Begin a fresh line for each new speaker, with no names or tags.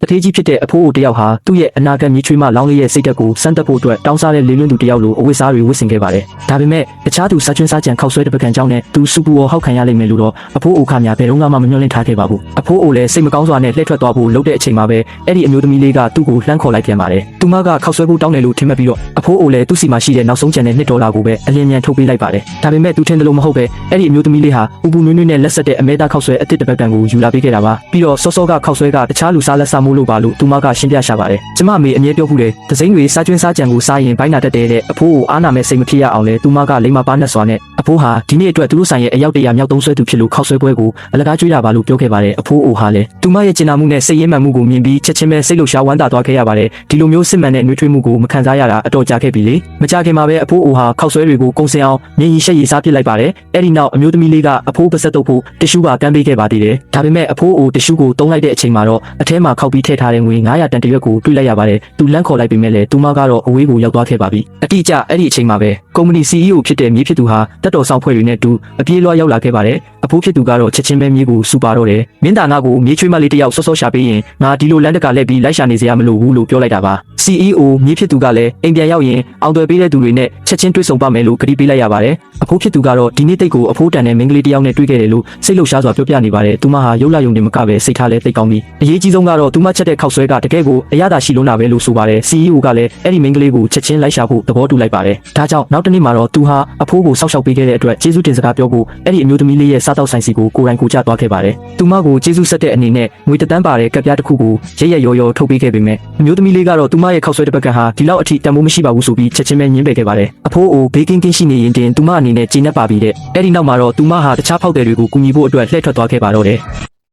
တထေးကြီးဖြစ်တဲ့အဖိုးအိုတယောက်ဟာသူ့ရဲ့အနာဂတ်မြေချွေးမလောင်းလေးရဲ့စိတ်ဓာတ်ကိုစမ်းသပ်ဖို့အတွက်တောင်းစားတဲ့လေလွင့်သူတယောက်လိုအဝတ်စားတွေဝတ်ဆင်ခဲ့ပါတယ်။ဒါပေမဲ့တခြားသူစားကျွန်းစားကြံခောက်ဆွဲတဲ့ပကံကြောင့်နဲ့သူစူပူဝေါ်ဟောက်ခံရလိမ့်မယ်လို့တော့အဖိုးအိုခများဘယ်တော့မှမမျှော်လင့်ထားခဲ့ပါဘူး။အဖိုးအိုလည်းစိတ်မကောင်းစွာနဲ့လှည့်ထွက်သွားဖို့လုပ်တဲ့အချိန်မှာပဲအဲ့ဒီအမျိုးသမီးလေးကသူ့ကိုလှမ်းခေါ်လိုက်ပြန်ပါတယ်။သူမကခောက်ဆွဲဖို့တောင်းတယ်လို့ထင်မှတ်ပြီးတော့အဖိုးအိုလည်းသူ့စီမှာရှိတဲ့နောက်ဆုံးကျန်တဲ့$2ကိုပဲအလင်းမြန်ထုတ်ပေးလိုက်ပါတယ်။ဒါပေမဲ့သူထင်တယ်လို့မဟုတ်ပဲအဲ့ဒီအမျိုးသမီးလေးဟာဥပူနွေးနွေးနဲ့လက်ဆက်တဲ့အမဲသားခောက်ဆွဲအစ်စ်တစ်ပတ်တန်ကိုယူလာပေးခဲ့တာပါ။ပြီးတော့စောစောကခောက်ဆွဲကတခြားလူစားလက်စားမှုလို့ပါလို့သူမကရှင်းပြရှာပါတယ်။ကျမအမေအမြဲပြောဘူးလေသစိမ်းတွေစားကျွန်းစားကြံကိုစားရင်ဘိုင်းနာတက်တဲ့အဖိုးကိုအားနာမဲ့စိတ်မဖြစ်ရအောင်လဲသူမကလိမ္မာပါနဲ့စွာနဲ့အဖိုးဟာဒီနေ့အတွက်သူတို့ဆိုင်ရဲ့အယောက်100မြောက်သုံးဆွဲသူဖြစ်လို့ခောက်ဆွဲပွဲကိုအလကားကျွေးတာပါလို့ပြောခဲ့ပါတယ်။အဖိုးအိုဟာလည်းသူမရဲ့ကျင်နာမှုနဲ့စိတ်ရင်းမှန်မှုကိုမြင်ပြီးချက်ချင်းပဲစိတ်လှုပ်ရှားဝမ်းသာသွားခဲ့ရပါတယ်။ဒီလိုမျိုးစစ်မှန်တဲ့နှွေးထွေးမှုကိုမခံစားရတာအတော်ကြာခဲ့ပြီလေ။မကြခင်မှာပဲအဖိုးအိုဟာခောက်ဆွဲတွေကိုကုန်းစင်အောင်မြင်ရီရှက်ရီစားပစ်လိုက်ပါတယ်။အဲ့ဒီနောက်အမျိုးသမီးလေးကအဖိုးပါဆက်တုပ်ဖို့တ िश ူးပါကမ်းပေးခဲ့ပါသေးတယ်။ဒါပေမဲ့အဖိုးအိုတ िश ူးကိုတုံးလိုက်တဲ့အချိန်မှာတော့အထဲမှာခောက်ပြီးထည့်ထားတဲ့ငွေ900တန်တရွက်ကိုတွေ့လိုက်ရပါတယ်။သူလန့်ခေါ်လိုက်ပေမဲ့လည်းသူမကတော့အဝေးကိုရောက်သွားခဲ့ပါပြီ။အတိအကျအဲ့ဒီအချိန်မှာပဲကုမ္ပဏီ CEO ဖြစ်တဲ့မြေဖြစ်သူဟာတက်တော်ဆောင်ဖွဲ့တွေနဲ့တူအပြေးလွှားရောက်လာခဲ့ပါတယ်။အဖိုးဖြစ်သူကတော့ချက်ချင်းပဲမြေကိုစူပါတော့တယ်။မင်းသားနာကိုမြေချွေးမလေးတယောက်စောစောရှာပေးရင်ငါဒီလိုလမ်းတကလက်ပြီးလိုက်ရှာနေစရာမလိုဘူးလို့ပြောလိုက်တာပါ။ CEO မြေဖြစ်သူကလည်းအိမ်ပြန်ရောက်ရင်အောင်သွယ်ပေးတဲ့သူတွေနဲ့ချက်ချင်းတွေ့ဆုံပါမယ်လို့ကတိပေးလိုက်ရပါတယ်။အဖိုးဖြစ်သူကတော့ဒီနေ့တိတ်ကိုအဖိုးတန်တဲ့မင်းကလေးတယောက်နဲ့တွေ့ခဲ့တယ်လို့စိတ်လှုပ်ရှားစွာပြောပြနေပါတယ်။သူမဟာရုပ်လာယုံနေမကပဲစိတ်ထားလဲသိကောင်းပြီးအရေးကြီးဆုံးကတော့သူမချက်တဲ့ခောက်ဆွဲကတကယ်ကိုအရသာရှိလွန်းတာပဲလို့ဆိုပါတယ်။ CEO ကလည်းအဲ့ဒီမင်းကလေးကိုချက်ချင်းလိုက်ရှာဖို့သဘောတူလိုက်ပါတယ်။ဒါကြောင့်နောက်တနေ့မှာတော့သူဟာအဖိုးကိုစောက်ရှောက်ပေးခဲ့တဲ့အတွက်ကျေးဇူးတင်စကားပြောဖို့အဲ့ဒီအမျိုးသမီးလေးရဲ့စားတောက်ဆိုင်စီကိုကိုယ်တိုင်ကိုကြသွားခဲ့ပါတယ်။သူမကိုကျေးဇူးဆက်တဲ့အနေနဲ့ငွေတန်းပါတဲ့ကပ်ပြားတစ်ခုကိုရဲရဲရော်ရော်ထုတ်ပေးခဲ့ပေမဲ့အမျိုးသမီးလေးကတော့သူမရဲ့ခောက်ဆွဲတစ်ပတ်ကဟာဒီလောက်အထိတန်ဖိုးမရှိပါဘူးဆိုပြီးချက်ချင်းပဲညှင်းပယ်ခဲ့ပါတယ်။အဖိုးအိုဘေးကင်းကင်းရှိနေရင်တင်သူမအနေနဲ့ကျေနပ်ပါပြီတဲ့။အဲ့ဒီနောက်မှာတော့သူမဟာတခြားဖောက်တယ်တွေကိုကူညီဖို့အတွက်လှည့်ထွက်သွားခဲ့ပါတော့တယ်။